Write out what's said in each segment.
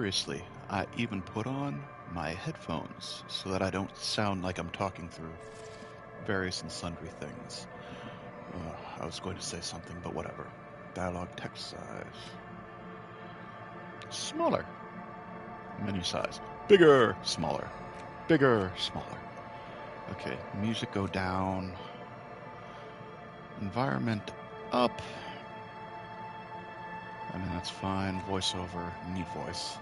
Seriously, I even put on my headphones so that I don't sound like I'm talking through various and sundry things. I was going to say something, but whatever. Dialogue text size. Smaller. Menu size. Bigger. Smaller. Bigger. Smaller. Okay, music go down. Environment up. I mean, that's fine. Voiceover. Need voice.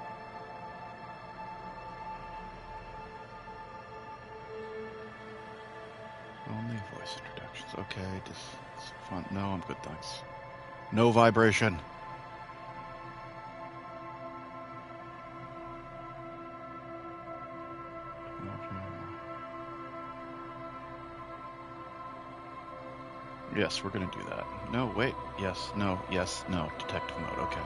Only voice introductions. Okay, just fun. No, I'm good, thanks. No vibration. Yes, we're gonna do that. No, wait. Yes, no, detective mode. Okay.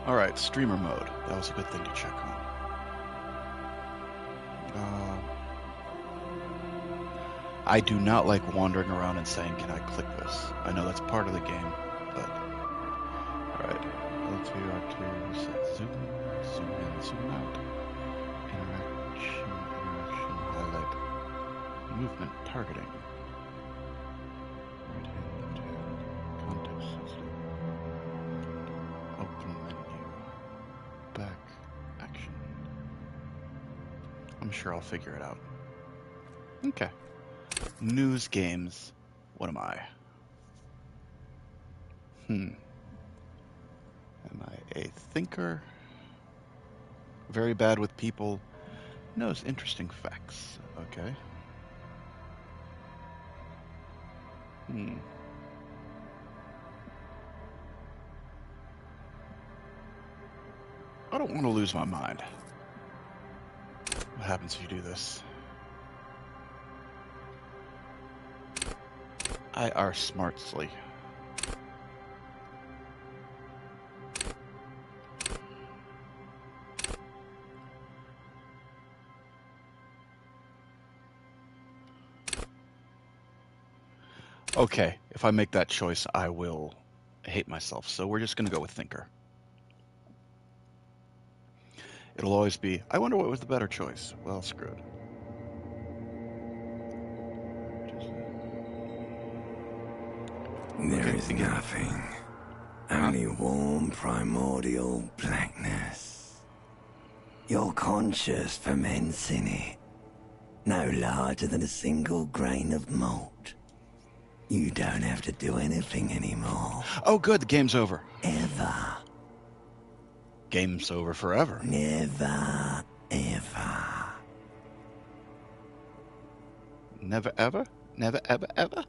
All right, streamer mode. That was a good thing to check on. I do not like wandering around and saying, "Can I click this?" I know that's part of the game, but all right. L2, R2, set zoom in, zoom out. Interaction, highlight, movement, targeting. Right hand, left hand, context sensitive. Open menu, back, action. I'm sure I'll figure it out. Okay. News games. What am I? Am I a thinker? Very bad with people. Knows interesting facts. Okay. I don't want to lose my mind. What happens if you do this? I are smartly. Okay, if I make that choice, I will hate myself. So we're just going to go with thinker. It'll always be, I wonder what was the better choice. Well, screwed. There is nothing. Only warm primordial blackness. Your conscious ferments in it. No larger than a single grain of malt. You don't have to do anything anymore. Oh, good. The game's over. Ever. Game's over forever. Never, ever. Never, ever? Never, ever, ever?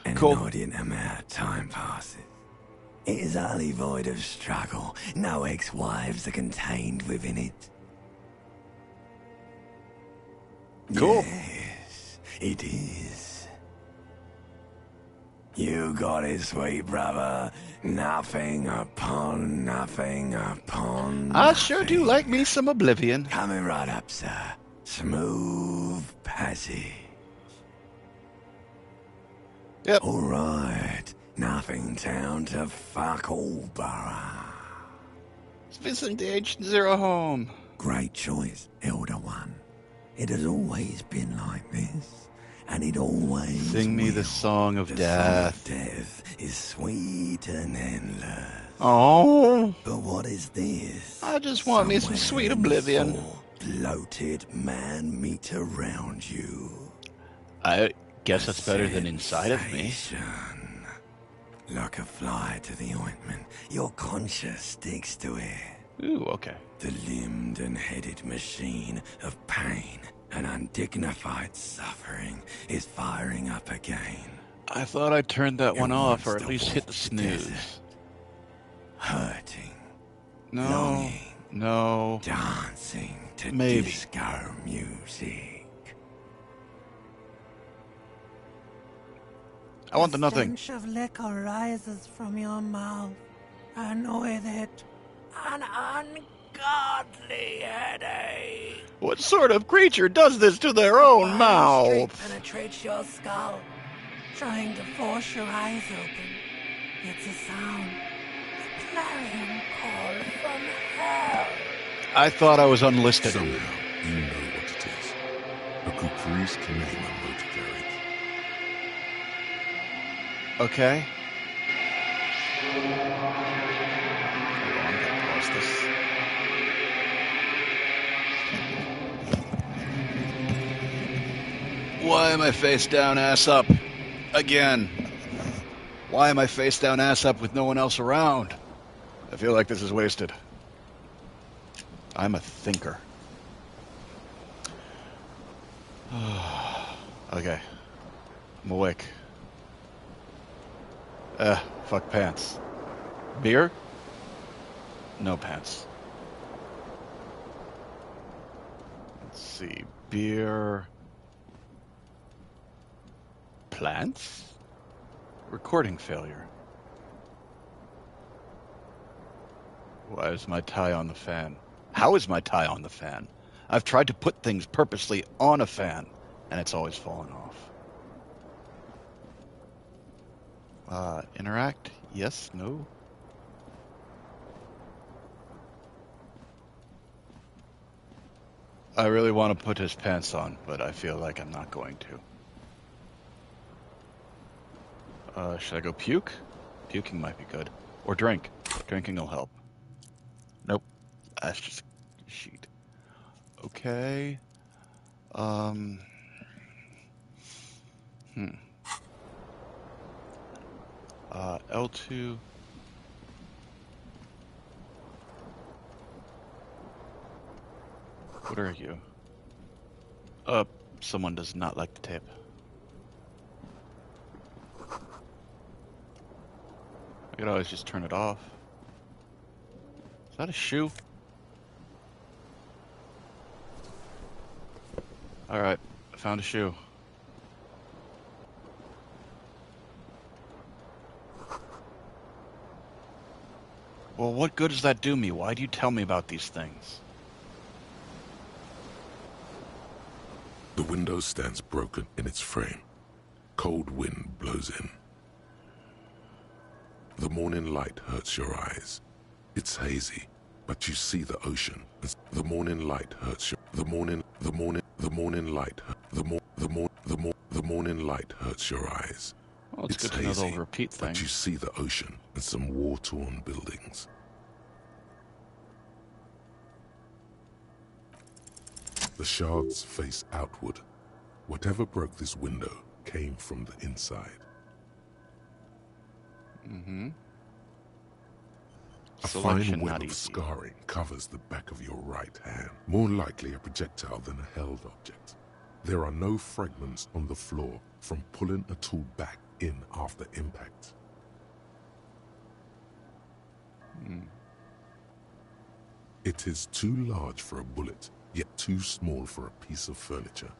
An inordinate amount of time passes. It is utterly void of struggle. No ex-wives are contained within it. Cool. Yes, it is. You got it, sweet brother. Nothing upon nothing upon nothing. I sure do like me some Oblivion. Coming right up, sir. Smooth passage. Yep. All right. Nothing town to fuck all borough. It's visiting the Ancient Zero home. Great choice, Elder One. It has always been like this, and it always Sing me will. the song of The death. song of death is sweet and endless. Oh. But what is this? I just want me some sweet Oblivion. Bloated man meat around you. I guess that's better than inside of me. Sensation. Like a fly to the ointment, your conscience sticks to it. Ooh, okay. The limbed and headed machine of pain and undignified suffering is firing up again. I thought I turned that one off, or wants at to least hit walk the the snooze. desert. Hurting, No, longing, no. dancing to Maybe. disco music. I want the nothing. The stench of liquor rises from your mouth. I know that. An ungodly headache. What sort of creature does this to their own Wild streak mouth? penetrates your skull, trying to force your eyes open. It's a sound. A clarion call from hell. I thought I was unlisted. Somehow, you know what it is. A caprice can name a motor carriage. Okay. Hold on, gotta pause this. Why am I face down, ass up? Again. Why am I face down, ass up with no one else around? I feel like this is wasted. I'm a thinker. Okay. I'm awake. Fuck pants. Beer? No pants. Let's see. Beer. Plants? Recording failure. Why is my tie on the fan? How is my tie on the fan? I've tried to put things purposely on a fan, and it's always fallen off. Interact? Yes? No? I really want to put his pants on, but I feel like I'm not going to. Should I go puke? Puking might be good. Or drink. Drinking will help. Nope. That's just a sheet. Okay. L2. What are you? Someone does not like the tape. I could always just turn it off. Is that a shoe? Alright, I found a shoe. Well, what good does that do me? Why do you tell me about these things? The window stands broken in its frame. Cold wind blows in. The morning light hurts your eyes. It's hazy, but you see the ocean. The morning light hurts your... The morning light hurts your eyes. Well, it's good to know they'll repeat but things. you see the ocean and some war-torn buildings. The shards face outward. Whatever broke this window came from the inside. Mm-hmm. A Selection, fine web not of easy. scarring covers the back of your right hand, more likely a projectile than a held object. There are no fragments on the floor from pulling a tool back in after impact. It is too large for a bullet, yet too small for a piece of furniture.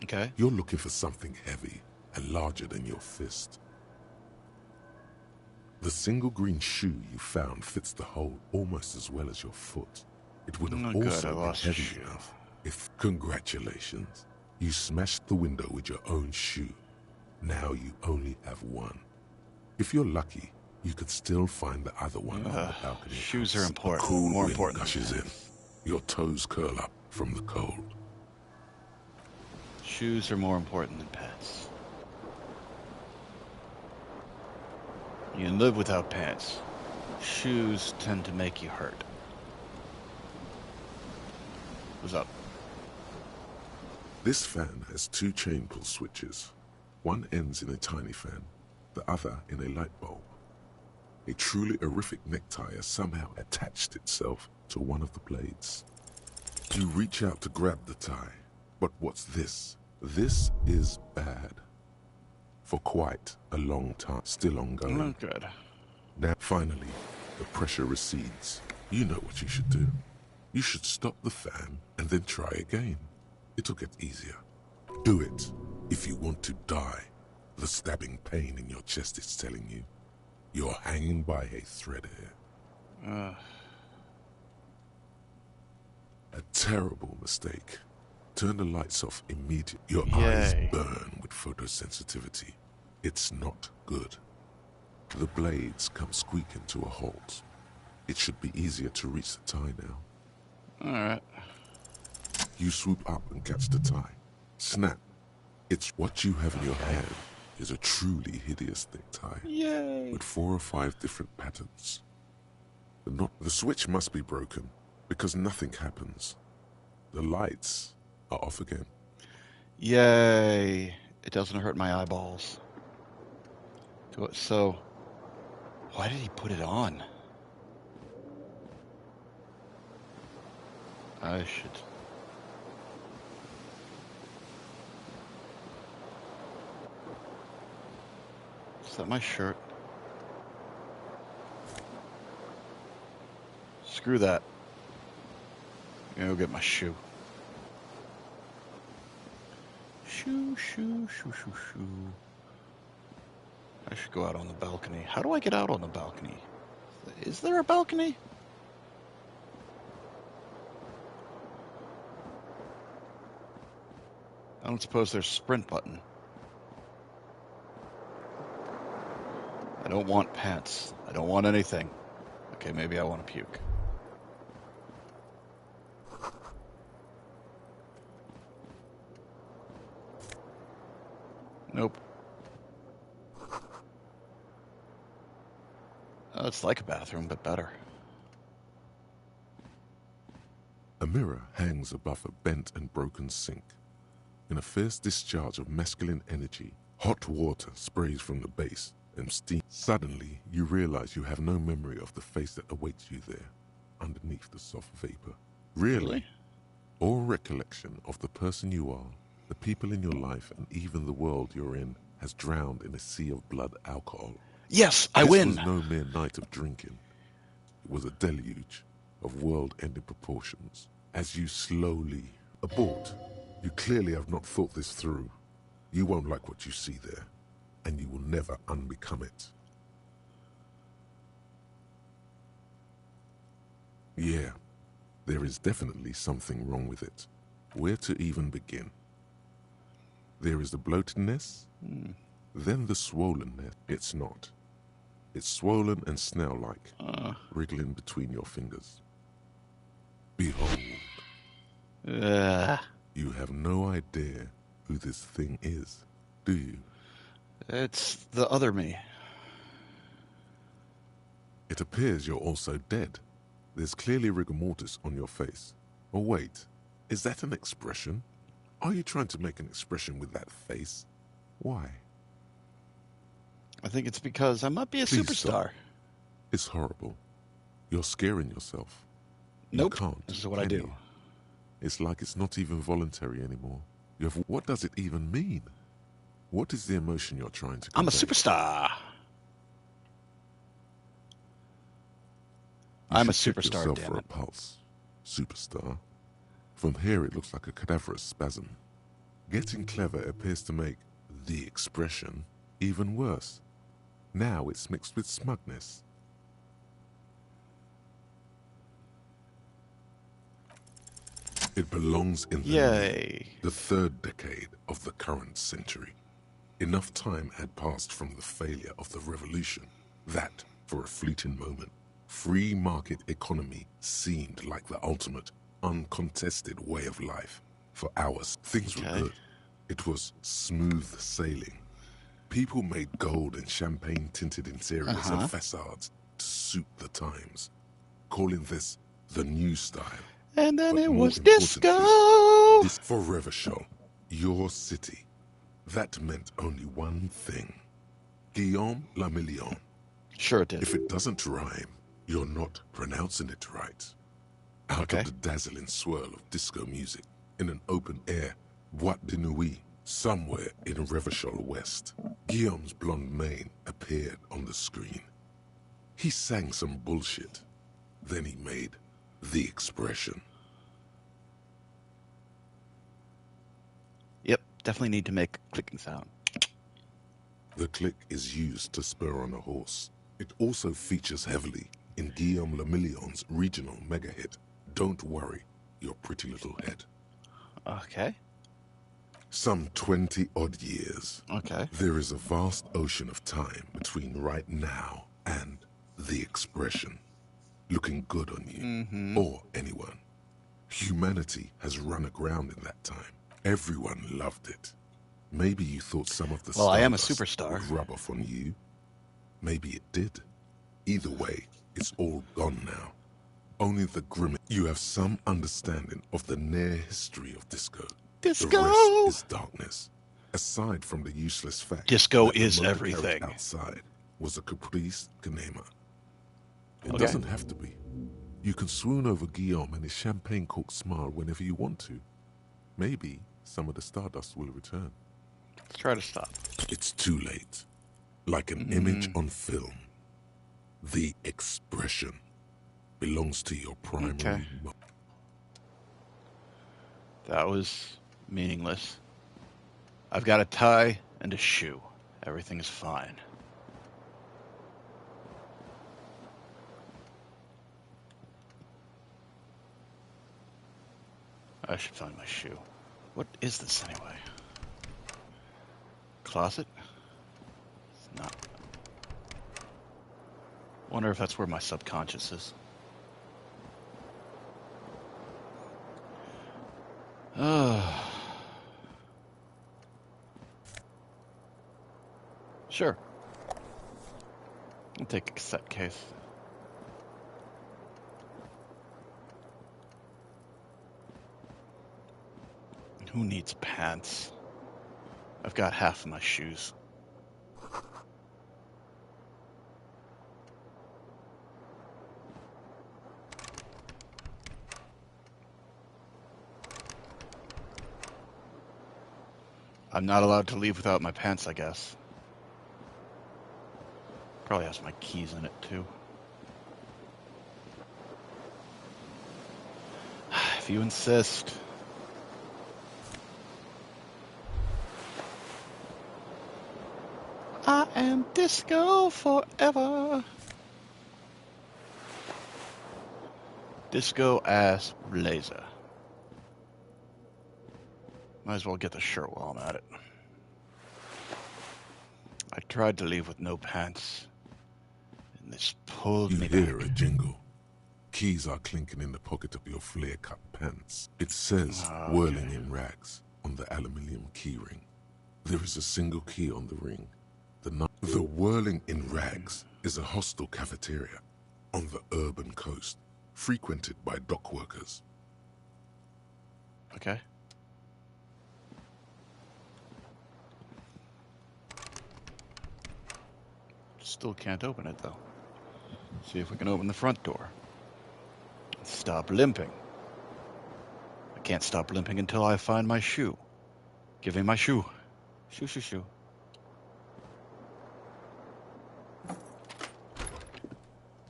Okay. You're looking for something heavy and larger than your fist. The single green shoe you found fits the hole almost as well as your foot. It would have Oh, good, I also been lost a heavy shoe. enough if... Congratulations. You smashed the window with your own shoe. Now you only have one. If you're lucky, you could still find the other one on the balcony. Shoes are A important. cool More wind important. gushes in. Your toes curl up from the cold. Shoes are more important than pants. You can live without pants. Shoes tend to make you hurt. What's up? This fan has two chain pull switches. One ends in a tiny fan, the other in a light bulb. A truly horrific necktie has somehow attached itself to one of the blades. You reach out to grab the tie, but what's this? This is bad. For quite a long time, still ongoing. Oh, good. Now, finally, the pressure recedes. You know what you should do. You should stop the fan and then try again. It'll get easier. Do it if you want to die. The stabbing pain in your chest is telling you. You're hanging by a thread here. Terrible mistake. Turn the lights off immediately. Your Yay. eyes burn with photosensitivity. It's not good. The blades come squeaking to a halt. It should be easier to reach the tie now. Alright. You swoop up and catch the tie. Snap. It's what you have in your hand is a truly hideous necktie. Yay! With 4 or 5 different patterns. The switch must be broken because nothing happens. The lights are off again. Yay! It doesn't hurt my eyeballs. So, why did he put it on? I should... Is that my shirt? Screw that. I'm gonna go get my shoe. Shoe. I should go out on the balcony. How do I get out on the balcony? Is there a balcony? I don't suppose there's a sprint button. I don't want pants. I don't want anything. Okay, maybe I want to puke. Nope. Oh, it's like a bathroom, but better. A mirror hangs above a bent and broken sink. In a fierce discharge of masculine energy, hot water sprays from the base and steam. Suddenly, you realize you have no memory of the face that awaits you there, underneath the soft vapor. Really? All recollection of the person you are, the people in your life, and even the world you're in has drowned in a sea of blood alcohol. Yes, I win! This was no mere night of drinking. It was a deluge of world-ending proportions. As you slowly abort, you clearly have not thought this through. You won't like what you see there, and you will never unbecome it. Yeah, there is definitely something wrong with it. Where to even begin? There is the bloatedness, then the swollenness. It's not. It's swollen and snail-like, wriggling between your fingers. Behold. You have no idea who this thing is, do you? It's the other me. It appears you're also dead. There's clearly rigor mortis on your face. Oh wait, is that an expression? Are you trying to make an expression with that face? Why? I think it's because I might be a Please superstar. stop. It's horrible. You're scaring yourself. Nope. You can't. This is what I can do. you? It's like it's not even voluntary anymore. What does it even mean? What is the emotion you're trying to convey? I'm a superstar. I'm a should check superstar, yourself damn for a it. pulse. Superstar. From here it looks like a cadaverous spasm. Getting clever appears to make the expression even worse. Now it's mixed with smugness. It belongs in the third decade of the current century. Enough time had passed from the failure of the revolution that, for a fleeting moment, free market economy seemed like the ultimate, uncontested way of life. For hours, things were good. It was smooth sailing. People made gold and champagne-tinted interiors and facades to suit the times, calling this the new style. And then But it more was importantly, disco. This forever show, your city. That meant only one thing. Guillaume le Million. Sure it did. If it doesn't rhyme, you're not pronouncing it right. Out of the dazzling swirl of disco music, in an open-air boîte de nuit, somewhere in Revachol West, Guillaume's blonde mane appeared on the screen. He sang some bullshit. Then he made the expression. Yep, definitely need to make a clicking sound. The click is used to spur on a horse. It also features heavily in Guillaume le Million's regional mega hit, Don't Worry, your pretty little head. Okay. Some 20-odd years. Okay. There is a vast ocean of time between right now and the expression. Looking good on you, or anyone. Humanity has run aground in that time. Everyone loved it. Maybe you thought some of the Well, I am a stardust superstar. would rub off on you. Maybe it did. Either way, it's all gone now. Only the grim. You have some understanding of the near history of disco. Disco! The rest is darkness. Aside from the useless fact Disco that the is motor everything. carriage outside was a caprice canema. It Okay. doesn't have to be. You can swoon over Guillaume and his champagne-corked smile whenever you want to. Maybe some of the stardust will return. Let's try to stop. It's too late. Like an image on film. The expression belongs to your primary Okay. mo- That was meaningless. I've got a tie and a shoe. Everything is fine. I should find my shoe. What is this anyway? Closet? It's not. Wonder if that's where my subconscious is. Sure. I'll take a cassette case. Who needs pants? I've got half of my shoes. I'm not allowed to leave without my pants, I guess. Probably has my keys in it, too. If you insist. I am disco forever. Disco ass blazer. Might as well get the shirt while I'm at it. I tried to leave with no pants, and this pulled You me hear back. a jingle. Keys are clinking in the pocket of your flare-cut pants. It says, Okay. whirling in rags, on the aluminium keyring. There is a single key on the ring. The whirling in rags is a hostel cafeteria on the urban coast, frequented by dock workers. Okay. Still can't open it, though. See if we can open the front door. Stop limping. I can't stop limping until I find my shoe. Give me my shoe. Shoe, shoe, shoe.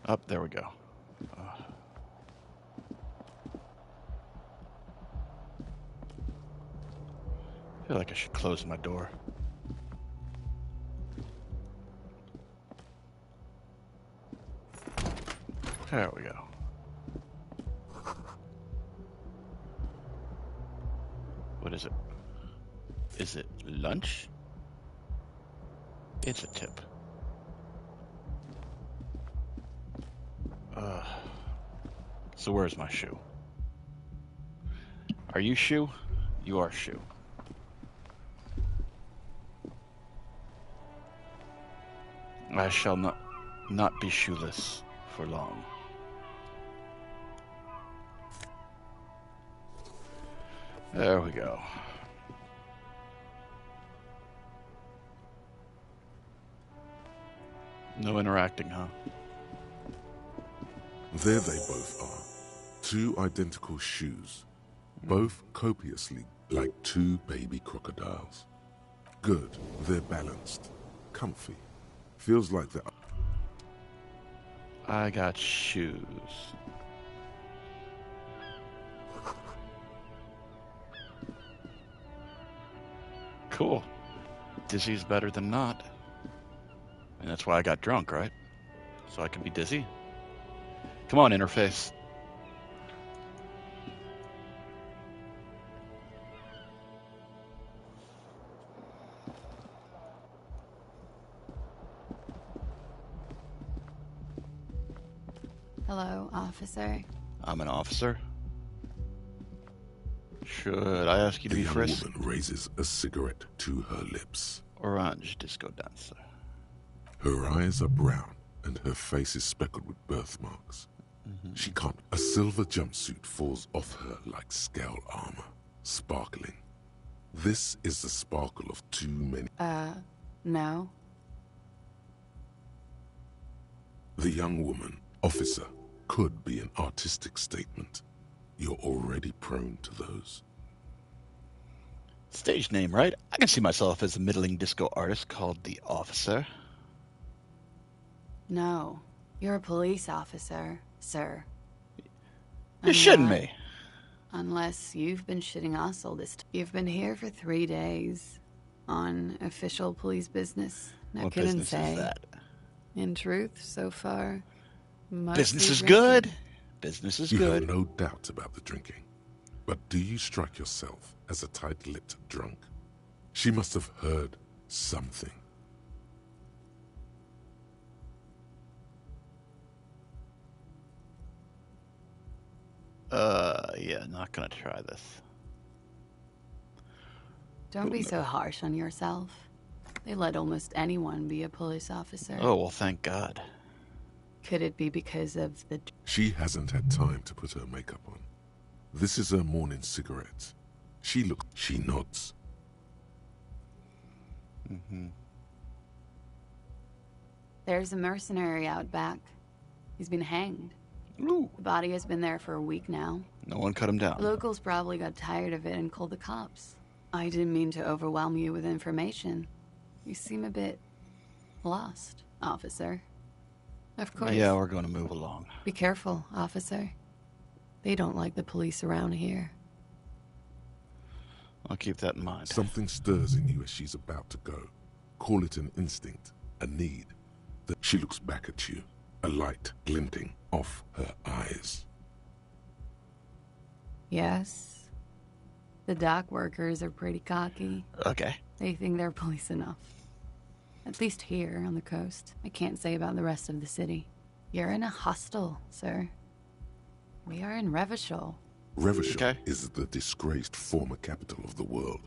Up, there we go. I feel like I should close my door. There we go. What is it? Is it lunch? It's a tip. So where's my shoe? Are you shoe? You are shoe. I shall not be shoeless for long. There we go. No interacting, huh? There they both are. Two identical shoes. Both copiously like two baby crocodiles. Good, they're balanced. Comfy. Feels like they're... I got shoes. Cool. Dizzy's better than not. And that's why I got drunk, right? So I can be dizzy. Come on, interface. Hello, officer. I'm an officer. Should I ask you to The be young frisked? woman raises a cigarette to her lips. Orange disco dancer. Her eyes are brown, and her face is speckled with birthmarks. She can't. A silver jumpsuit falls off her like scale armor, sparkling. This is the sparkle of too many. No. The young woman, officer, could be an artistic statement. You're already prone to those. Stage name, right? I can see myself as a middling disco artist called the Officer. No. You're a police officer, sir. You're shitting me. Unless you've been shitting us all this time. You've been here for 3 days on official police business. I What couldn't business say. is that? In truth, so far, Business is mostly good. drinking. Business is You good. have no doubt about the drinking. But do you strike yourself as a tight-lipped drunk? She must have heard something. Yeah, not gonna try this. Don't be so harsh on yourself. They let almost anyone be a police officer. Oh, well, thank God. Could it be because of the... She hasn't had time to put her makeup on. This is her morning cigarette. She nods. There's a mercenary out back. He's been hanged. Ooh, The body has been there for a week now. no one cut him The down. locals probably got tired of it and called the cops. I didn't mean to overwhelm you with information. You seem a bit lost, officer. Of course. Yeah, we're gonna move along. Be careful, officer. They don't like the police around here. I'll keep that in mind. Something stirs in you as she's about to go. Call it an instinct, a need. She looks back at you, a light glinting off her eyes. Yes. The dock workers are pretty cocky. Okay. They think they're police enough. At least here on the coast. I can't say about the rest of the city. You're in a hostel, sir. We are in Revachol. Revachol Okay. is the disgraced former capital of the world,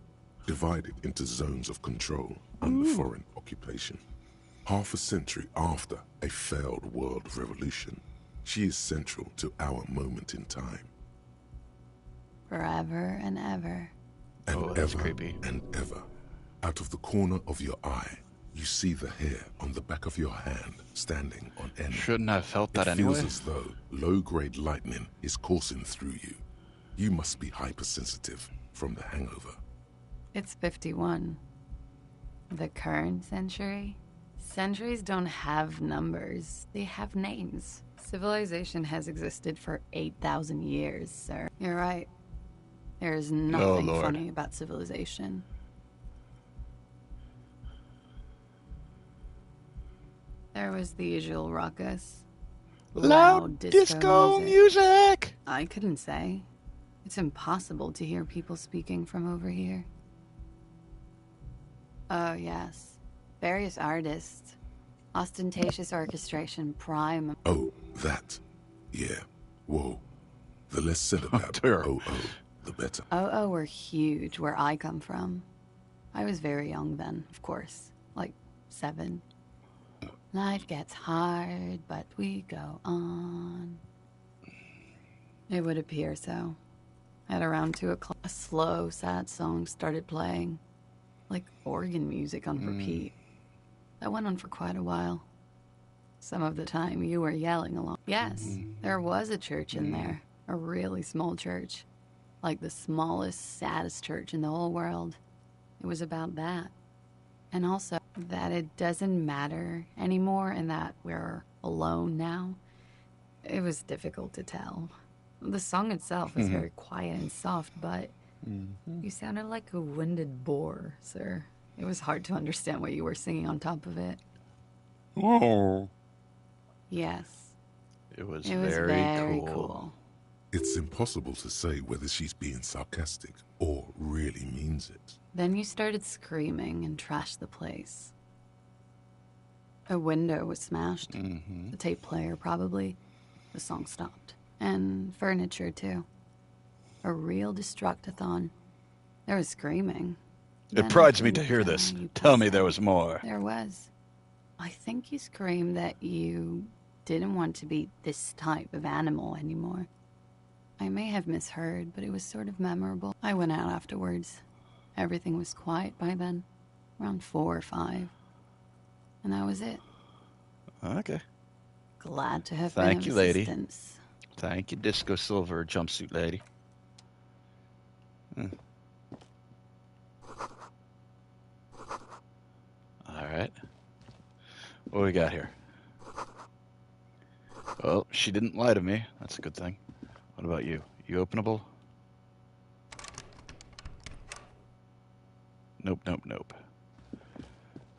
divided into zones of control under foreign occupation. Half a century after a failed world revolution, she is central to our moment in time. Forever and ever. And Oh, that's ever creepy. and ever, out of the corner of your eye, you see the hair on the back of your hand standing on end. Shouldn't have felt that It anyway. feels as though low-grade lightning is coursing through you. You must be hypersensitive from the hangover. It's 51. The current century? Centuries don't have numbers. They have names. Civilization has existed for 8,000 years, sir. You're right. There's nothing Lord. funny about civilization. There was the usual ruckus. Loud disco music! I couldn't say. It's impossible to hear people speaking from over here. Oh, yes. Various artists. Ostentatious orchestration, prime. Oh, that. Yeah. Whoa. The less said about dear. oh, the better. Oh, were huge where I come from. I was very young then, of course. Like 7. Life gets hard, but we go on. It would appear so. At around 2 o'clock, a slow, sad song started playing. Like organ music on repeat. That went on for quite a while. Some of the time you were yelling along. Yes, there was a church in there. A really small church. Like the smallest, saddest church in the whole world. It was about that. And also that it doesn't matter anymore and that we're alone now. It was difficult to tell. The song itself is very quiet and soft, but you sounded like a winded boar, sir. It was hard to understand what you were singing on top of it. Oh. Yes, It was it was very, very cool. cool. It's impossible to say whether she's being sarcastic or really means it. Then you started screaming and trashed the place. A window was smashed. The tape player, probably. The song stopped. And furniture, too. A real destructathon. There was screaming. It Then I prides me to think, hear this. you Tell me said there was more. There was. I think you screamed that you didn't want to be this type of animal anymore. I may have misheard, but it was sort of memorable. I went out afterwards. Everything was quiet by then. Around 4 or 5. And that was it. Okay. Glad to have Thank been you, of lady. assistance. Thank you, Disco Silver jumpsuit lady. All right. What we got here? Well, she didn't lie to me. That's a good thing. What about you? You openable? Nope, nope, nope.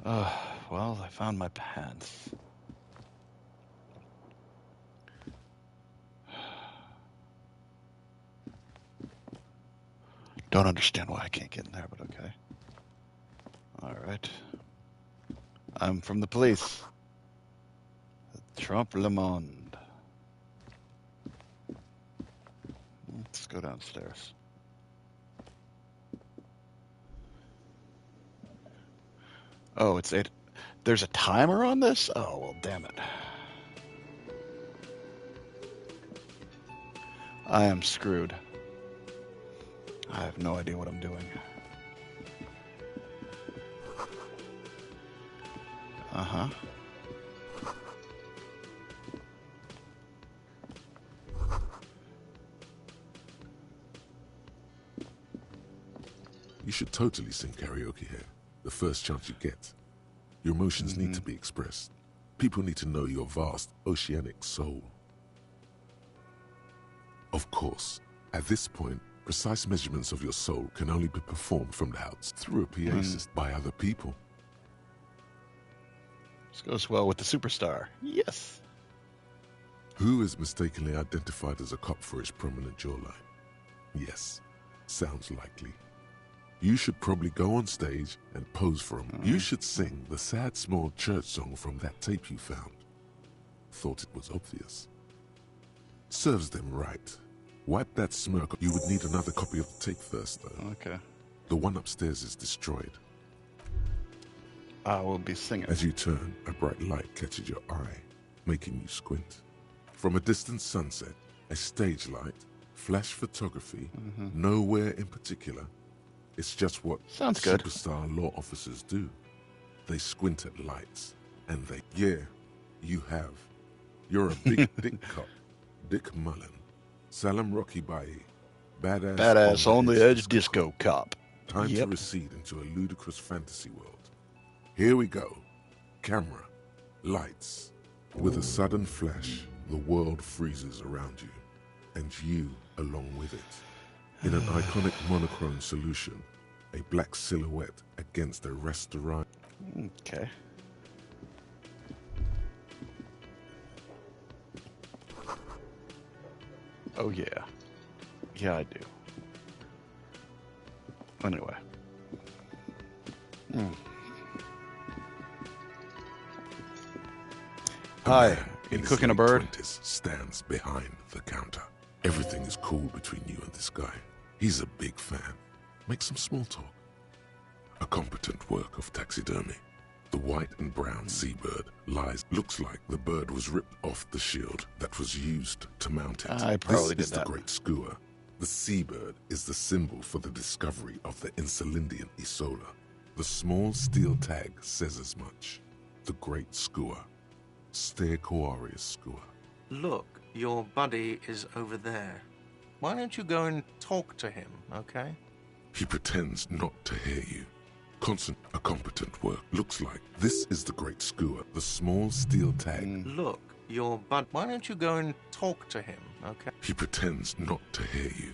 Well, I found my pants. Don't understand why I can't get in there, but okay. All right. I'm from the police. Trump Le Monde. Let's go downstairs. Oh, it's 8. There's a timer on this? Oh, well, damn it. I am screwed. I have no idea what I'm doing. Uh-huh. You should totally sing karaoke here, the first chance you get. Your emotions need to be expressed. People need to know your vast, oceanic soul. Of course, at this point, precise measurements of your soul can only be performed from the outside through a PA system by other people. This goes well with the superstar. Yes. Who is mistakenly identified as a cop for his prominent jawline? Yes, sounds likely. You should probably go on stage and pose for him. You should sing the sad small church song from that tape you found. Thought it was obvious. Serves them right. Wipe that smirk. You would need another copy of the tape first, though. Okay. The one upstairs is destroyed. I will be singing. As you turn, a bright light catches your eye, making you squint. From a distant sunset, a stage light, flash photography, nowhere in particular. It's just what Sounds good. superstar law officers do. They squint at lights, and they... Yeah, you have. You're a big dick cop. Dick Mullen. Salam Rocky Bayi. Badass on the edge disco cop. Time to recede into a ludicrous fantasy world. Here we go. Camera. Lights. With a sudden flash, the world freezes around you, and you along with it. In an iconic monochrome solution, a black silhouette against a restaurant. Okay. Oh, yeah. Yeah, I do. Anyway. Hi, you cooking a bird? 20s stands behind the counter. Everything is cool between you and this guy. He's a big fan. Make some small talk. A competent work of taxidermy. The white and brown seabird looks like the bird was ripped off the shield that was used to mount it. I probably This is did that. the great skua. The seabird is the symbol for the discovery of the Insulindian Isola. The small steel tag says as much. The great skua. Stegosaurus skua. Look, your buddy is over there. Why don't you go and talk to him, okay? He pretends not to hear you. A competent work. Looks like this is the great skua, the small steel tag. Look, your bud. Why don't you go and talk to him, okay? He pretends not to hear you.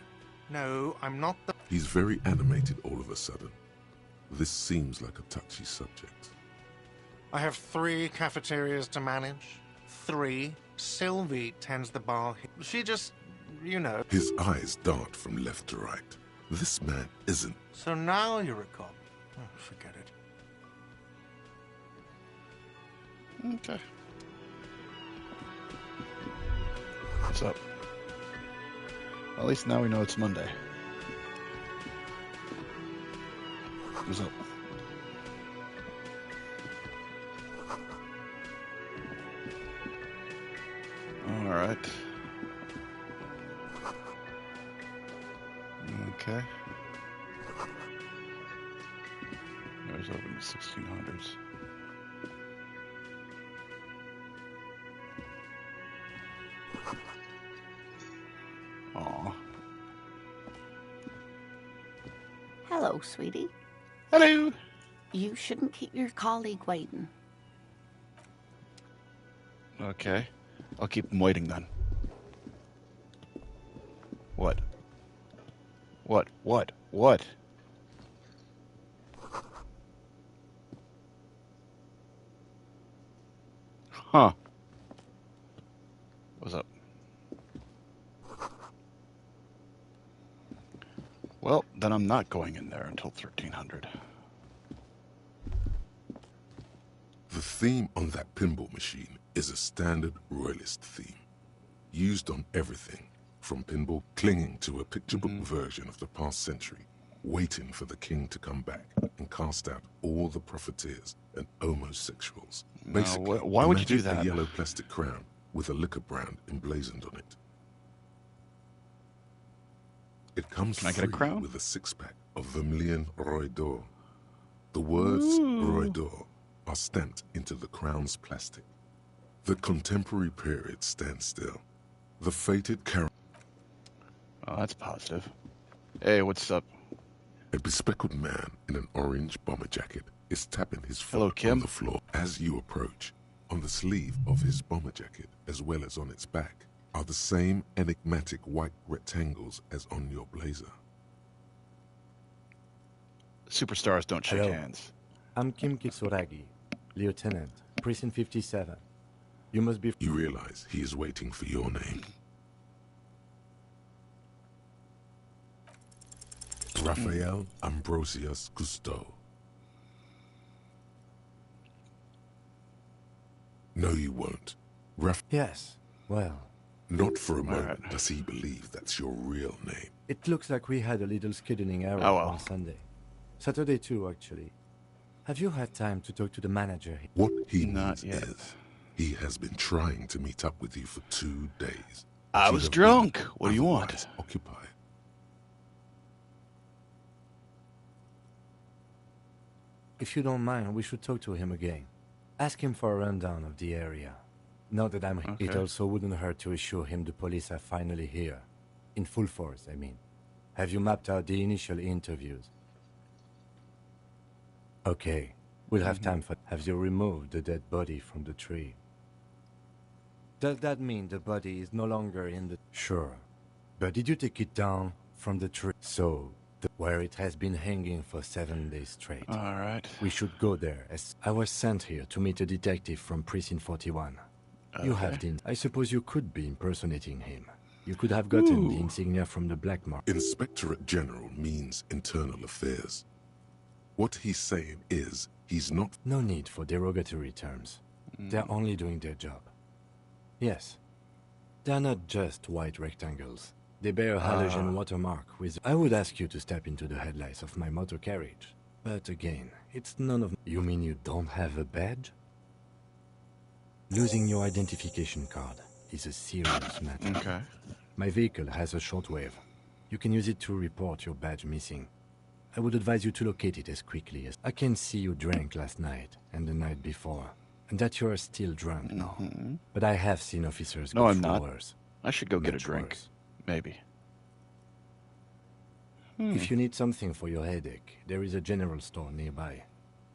No, I'm not the... He's very animated all of a sudden. This seems like a touchy subject. I have 3 cafeterias to manage. 3. Sylvie tends the bar. She just, you know. His eyes dart from left to right. This man isn't. So now you're a cop. Oh, forget it. Okay. What's up? At least now we know it's Monday. What's up? All right. Okay. It was open in the 1600s. Aw. Hello, sweetie. Hello. You shouldn't keep your colleague waiting. Okay. I'll keep him waiting then. What? What? Huh. What's up? Well, then I'm not going in there until 1300. The theme on that pinball machine is a standard royalist theme, used on everything from pinball, clinging to a picture book version of the past century, waiting for the king to come back and cast out all the profiteers and homosexuals. No, Basically, why would you do imagine that? a yellow plastic crown with a liquor brand emblazoned on it. It comes Can I get a free crown? with a six-pack of Vermilion Roy d'Or. The words Roy d'Or are stamped into the crown's plastic. The contemporary period stands still. The fated character. Oh, that's positive. Hey, what's up? A bespectacled man in an orange bomber jacket is tapping his Hello, foot Kim. on the floor as you approach. On the sleeve of his bomber jacket, as well as on its back, are the same enigmatic white rectangles as on your blazer. Superstars don't shake Hello. hands. I'm Kim Kitsuragi, Lieutenant, Precinct 57. You must be... You realize he is waiting for your name. Raphael Ambrosius Cousteau. No, you won't. Yes, well, Not for a moment right. does he believe that's your real name. it looks like we had a little scheduling error Oh, well. on Sunday. Saturday too, actually. Have you had time to talk to the manager? What he Not means yet. is, he has been trying to meet up with you for 2 days. I You was have drunk. been What do you want? otherwise occupied. If you don't mind, we should talk to him again. Ask him for a rundown of the area. Now that I'm here, it Okay. also wouldn't hurt to assure him the police are finally here. In full force, I mean. Have you mapped out the initial interviews? Okay, we'll have time for... Have you removed the dead body from the tree? Does that mean the body is no longer in the... Sure. But did you take it down from the tree? So, where it has been hanging for 7 days straight. All right. We should go there, as I was sent here to meet a detective from Precinct 41. You have Okay. the... I suppose you could be impersonating him. You could have gotten the Ooh. insignia from the black market. Inspectorate General means internal affairs. What he's saying is, he's not... No need for derogatory terms. They're only doing their job. Yes. They're not just white rectangles. They bear a halogen watermark with... I would ask you to step into the headlights of my motor carriage. But again, it's none of... You mean you don't have a badge? Losing your identification card is a serious matter. Okay. My vehicle has a shortwave. You can use it to report your badge missing. I would advise you to locate it as quickly as... I can see you drank last night and the night before, and that you are still drunk now. But I have seen officers No, go I'm through not. worse. I should go get a Much drink. worse. Maybe. If you need something for your headache, there is a general store nearby.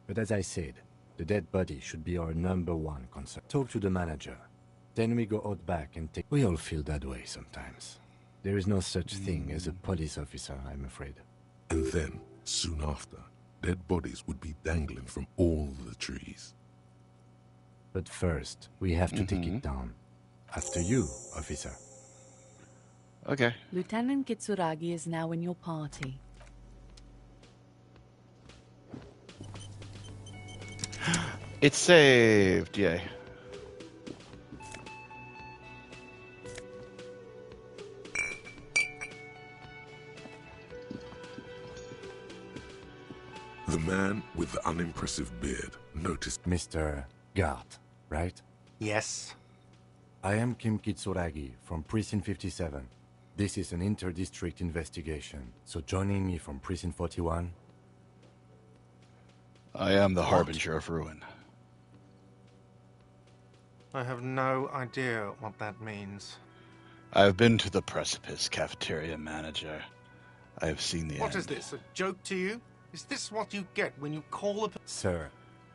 But as I said, the dead body should be our #1 concern. Talk to the manager. Then we go out back and take... We all feel that way sometimes. There is no such thing as a police officer, I'm afraid. And then, soon after, dead bodies would be dangling from all the trees. But first, we have to take it down. After you, officer. Okay. Lieutenant Kitsuragi is now in your party. It's saved. Yay. The man with the unimpressive beard noticed. Mr. Gart, right? Yes. I am Kim Kitsuragi from Precinct 57. This is an inter-district investigation, so joining me from Precinct 41... I am the Harbinger of Ruin. I have no idea what that means. I have been to the precipice, cafeteria manager. I have seen the end. What is this, a joke to you? Is this what you get when you call a... Sir,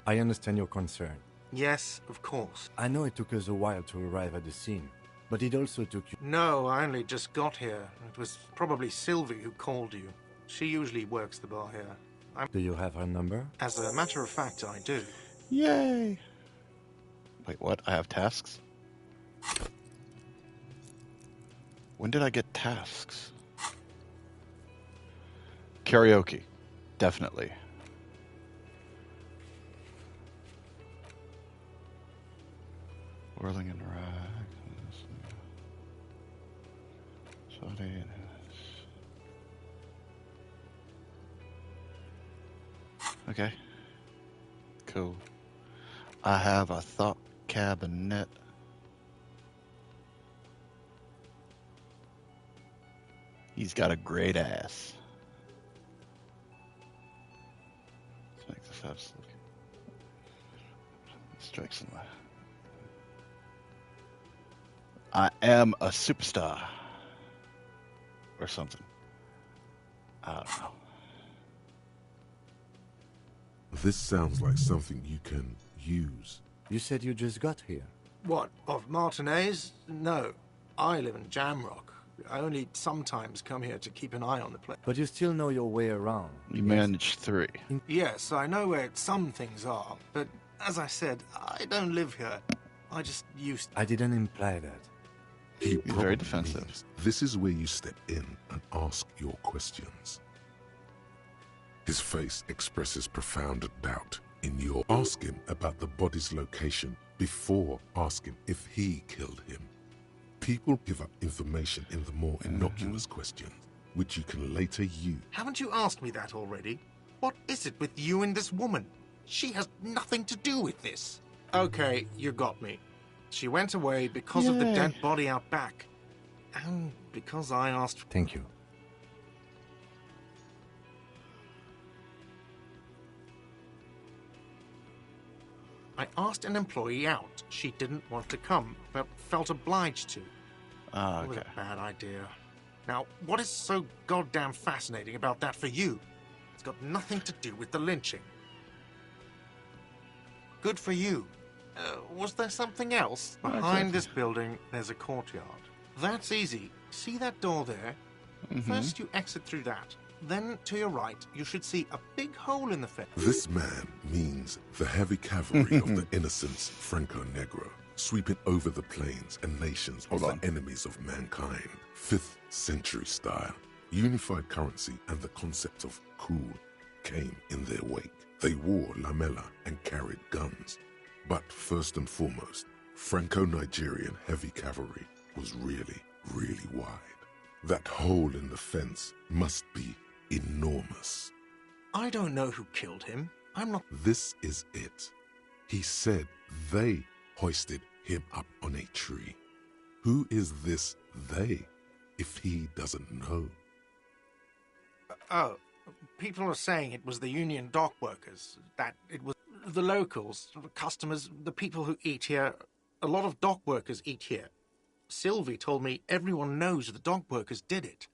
I understand your concern. Yes, of course. I know it took us a while to arrive at the scene, but it also took you... No, I only just got here. It was probably Sylvie who called you. She usually works the bar here. Do you have her number? As a matter of fact, I do. Yay! Wait, what? I have tasks? When did I get tasks? Karaoke. Definitely. Whirling and rag. Sorry. Okay. Cool. I have a thought cabinet. He's got a great ass. Let's make this house look. Strike some light. I am a superstar. Or something. I don't know. This sounds like something you can use. You said you just got here. What, of Martinez? No. I live in Jamrock. I only sometimes come here to keep an eye on the place. But you still know your way around. You managed 3. Yes, I know where some things are, but as I said, I don't live here. I just used... I didn't imply that. He He's very defensive. means this is where you step in and ask your questions. His face expresses profound doubt in your... Ask him about the body's location before asking if he killed him. People give up information in the more innocuous questions, which you can later use. Haven't you asked me that already? What is it with you and this woman? She has nothing to do with this. Okay, you got me. She went away because of the Yay. dead body out back. And because I asked... Thank you. I asked an employee out. She didn't want to come, but felt obliged to. Ah, It was okay. a bad idea. Now, what is so goddamn fascinating about that for you? It's got nothing to do with the lynching. Good for you. Was there something else? Behind this building, there's a courtyard. That's easy. See that door there? First you exit through that. Then, to your right, you should see a big hole in the fence. This man means the heavy cavalry of the innocents Franco Negro, sweeping over the plains and nations of Hold on. the enemies of mankind. 5th century style. Unified currency and the concept of cool came in their wake. They wore lamella and carried guns. But first and foremost, Franco-Nigerian heavy cavalry was really, really wide. That hole in the fence must be enormous. I don't know who killed him. I'm not... This is it. He said they hoisted him up on a tree. Who is this they, if he doesn't know? Oh, people are saying it was the union dock workers, that it was the locals, the customers, the people who eat here. A lot of dock workers eat here. Sylvie told me everyone knows the dock workers did it.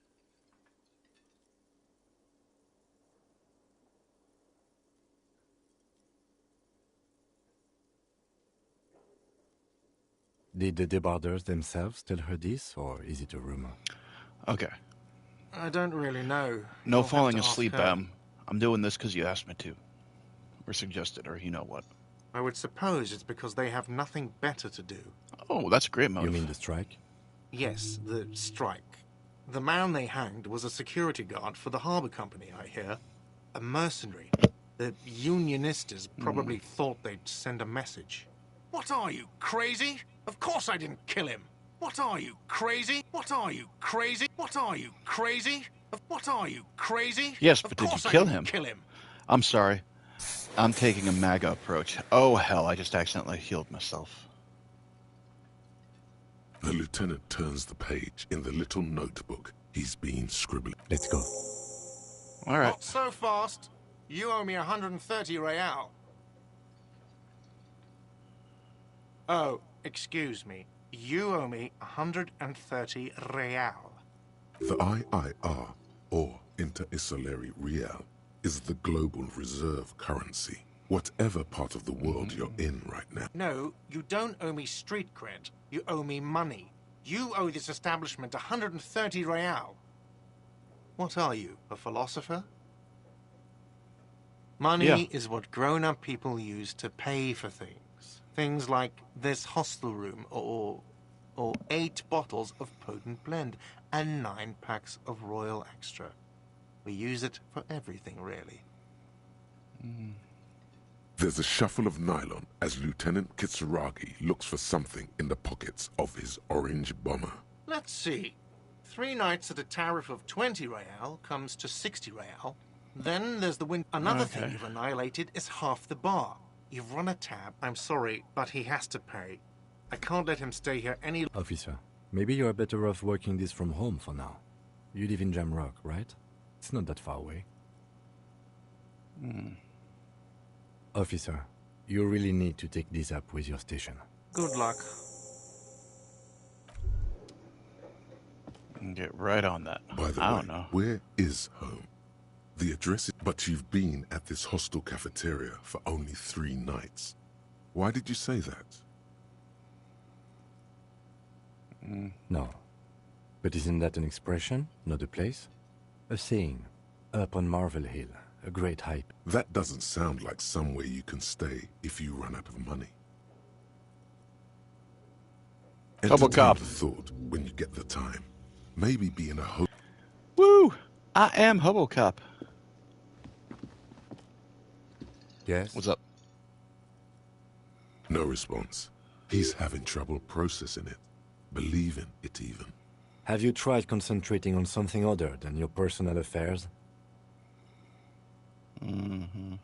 Did the debarders themselves tell her this, or is it a rumor? Okay. I don't really know. No You'll have falling to ask asleep, her. Em. I'm doing this because you asked me to. Or suggested, or you know what. I would suppose it's because they have nothing better to do. Oh, that's a great motive. You mean the strike? Yes, the strike. The man they hanged was a security guard for the harbor company, I hear. A mercenary. The unionistas probably thought they'd send a message. What are you, crazy? Of course I didn't kill him. What are you, crazy? What are you, crazy? What are you, crazy? What are you, crazy? Yes, Of but did you course I kill didn't him? Kill him. I'm sorry. I'm taking a MAGA approach. Oh, hell, I just accidentally healed myself. The lieutenant turns the page in the little notebook he's been scribbling. Let's go. All right. Not so fast. You owe me 130 real. Oh, excuse me. You owe me 130 real. The IIR, or Inter-Isolary Real, is the global reserve currency, whatever part of the world you're in right now. No, you don't owe me street cred. You owe me money. You owe this establishment 130 real. What are you, a philosopher? Money is what grown-up people use to pay for things. Things like this hostel room, or 8 bottles of potent blend, and 9 packs of Royal Extra. We use it for everything, really. There's a shuffle of nylon as Lieutenant Kitsuragi looks for something in the pockets of his orange bomber. Let's see. 3 nights at a tariff of 20 real comes to 60 real. Then there's the win. Another thing you've annihilated is half the bar. You've run a tab. I'm sorry, but he has to pay. I can't let him stay here any... Officer, maybe you're better off working this from home for now. You live in Jamrock, right? It's not that far away. Officer, you really need to take this up with your station. Good luck. Get right on that. By the I way, don't know. where is home? The address is... But you've been at this hostel cafeteria for only 3 nights. Why did you say that? No. But isn't that an expression, not a place? A saying. Up on Marvel Hill, a great hype. That doesn't sound like somewhere you can stay if you run out of money. Double Entertain cop. the thought when you get the time. Maybe be in a hotel. Woo! I am Hobocop. Yes? What's up? No response. He's having trouble processing it. Believing it even. Have you tried concentrating on something other than your personal affairs? Fine.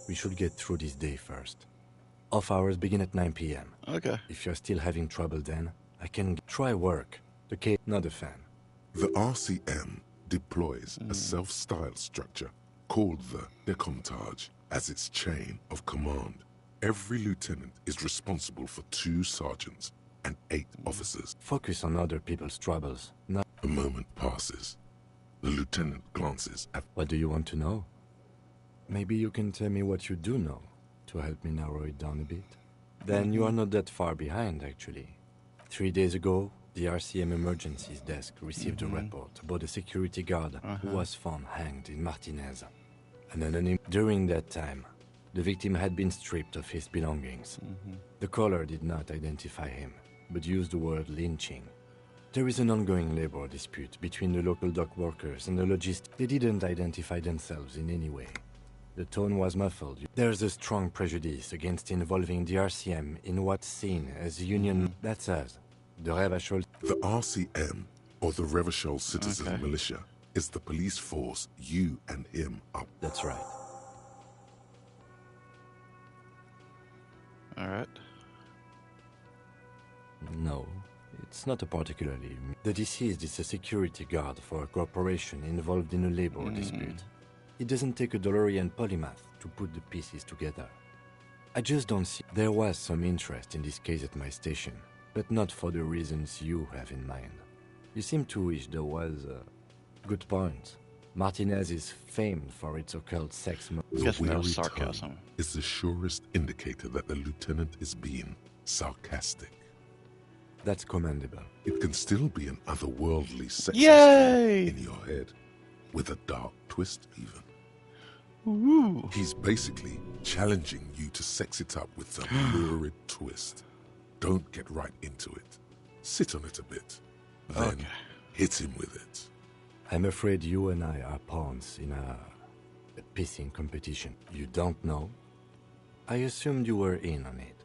We should get through this day first. Off hours begin at 9 p.m. Okay. If you're still having trouble then, I can try work. The case, not a fan. The RCM deploys a self-styled structure called the Decomptage as its chain of command. Every lieutenant is responsible for 2 sergeants and 8 officers. Focus on other people's troubles, not... A moment passes. The lieutenant glances at... What do you want to know? Maybe you can tell me what you do know, to help me narrow it down a bit. Then you are not that far behind, actually. 3 days ago, the RCM Emergencies Desk received a report about a security guard who was found hanged in Martinez. During that time, the victim had been stripped of his belongings. The caller did not identify him, but used the word lynching. There is an ongoing labor dispute between the local dock workers and the logistics. They didn't identify themselves in any way. The tone was muffled. There's a strong prejudice against involving the RCM in what's seen as union... That's us. The Revachol... The RCM, or the Revachol Citizen Militia, is the police force you and him are. That's right. Alright. No, it's not a particularly... The deceased is a security guard for a corporation involved in a labor dispute. It doesn't take a DeLorean polymath to put the pieces together. I just don't see... There was some interest in this case at my station, but not for the reasons you have in mind. You seem to wish there was a... Good point. Martinez is famed for its occult sex... The Guessing that weary was tone sarcasm. is the surest indicator that the lieutenant is being sarcastic. That's commendable. It can still be an otherworldly sexist Yay! in your head, with a dark twist even. Woo! He's basically challenging you to sex it up with some lurid twist. Don't get right into it. Sit on it a bit. Then hit him with it. I'm afraid you and I are pawns in a pissing competition. You don't know? I assumed you were in on it.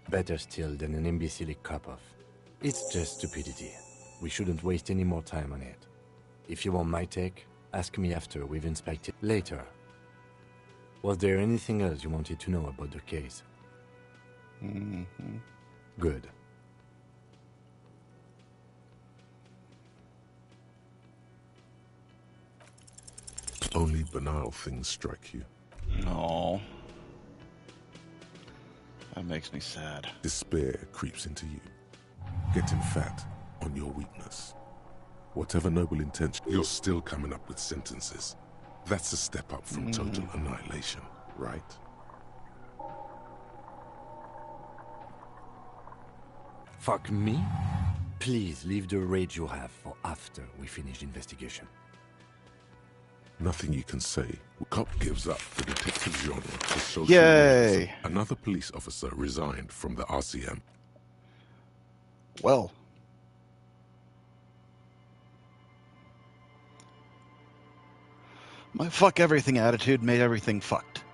Better still than an imbecilic cop-off. It's just stupidity. We shouldn't waste any more time on it. If you want my take, Ask me after we've inspected. Later. Was there anything else you wanted to know about the case? Mm-hmm. Good. Only banal things strike you. No. That makes me sad. Despair creeps into you, getting fat on your weakness. Whatever noble intention, you're still coming up with sentences. That's a step up from total annihilation, right? Fuck me? Please leave the rage you have for after we finish investigation. Nothing you can say. Cop gives up the detective genre to social Yay! realism. Another police officer resigned from the RCM. Well. My fuck everything attitude made everything fucked.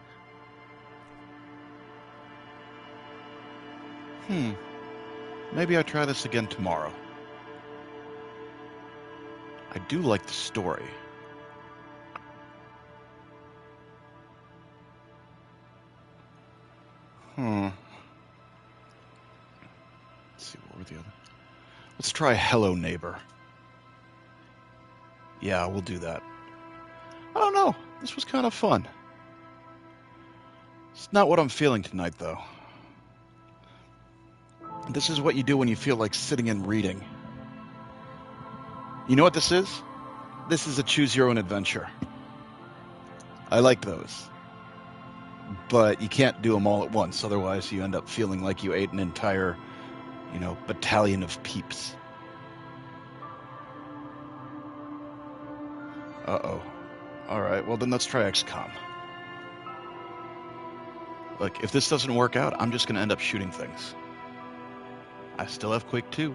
Maybe I try this again tomorrow. I do like the story. Let's see, what were the other? Let's try Hello Neighbor. Yeah, we'll do that. I don't know. This was kind of fun. It's not what I'm feeling tonight, though. This is what you do when you feel like sitting and reading. You know what this is? This is a choose your own adventure. I like those. But you can't do them all at once, otherwise you end up feeling like you ate an entire, battalion of peeps. Uh-oh. Alright, well then let's try XCOM. Look, if this doesn't work out, I'm just going to end up shooting things. I still have Quake 2.